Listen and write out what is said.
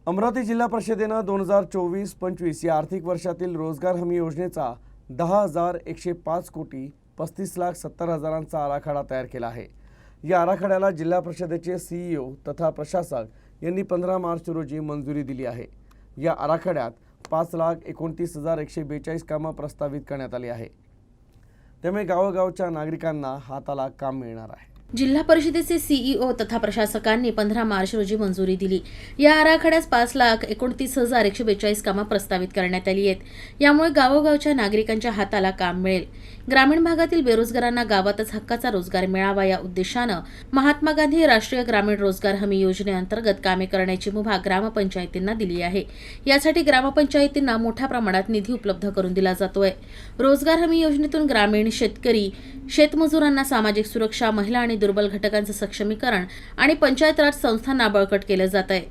अमरावती जिल्हा परिषदेनं 2024-25 या आर्थिक वर्षातील रोजगार हमी योजनेचा 10,105 कोटी 35,70,000चा आराखडा तयार केला आहे। या आराखड्याला जिल्हा परिषदेचे सीईओ तथा प्रशासक यांनी 15 मार्च रोजी मंजुरी दिली आहे। या आराखड्यात 5,29,142 कामे प्रस्तावित करण्यात आली आहे। त्यामुळे गावोगावच्या नागरिकांना हाताला काम मिळणार आहे। जिल्हा परिषदेचे सीईओ तथा प्रशासकांनी 15 मार्च रोजी मंजुरी दिली। या आराखड्यास 5,29,142 कामे प्रस्तावित करण्यात आली आहेत। यामुळे गावोगावच्या नागरिकांच्या हाताला काम मिळेल। ग्रामीण भागातील बेरोजगारांना गावातच हक्काचा रोजगार मिळावा या उद्देशाने महात्मा गांधी राष्ट्रीय ग्रामीण रोजगार हमी योजनेअंतर्गत कामे करण्याची मुभा ग्रामपंचायतींना दिली आहे। यासाठी ग्रामपंचायतींना मोठ्या प्रमाणात निधी उपलब्ध करून दिला जातोय। रोजगार हमी योजनेतून ग्रामीण शेतकरी, शेतमजुरांना सामाजिक सुरक्षा, महिला आणि दुर्बल घटकांचे सक्षमीकरण आणि पंचायत राज संस्थांना बळकट केले जात आहे।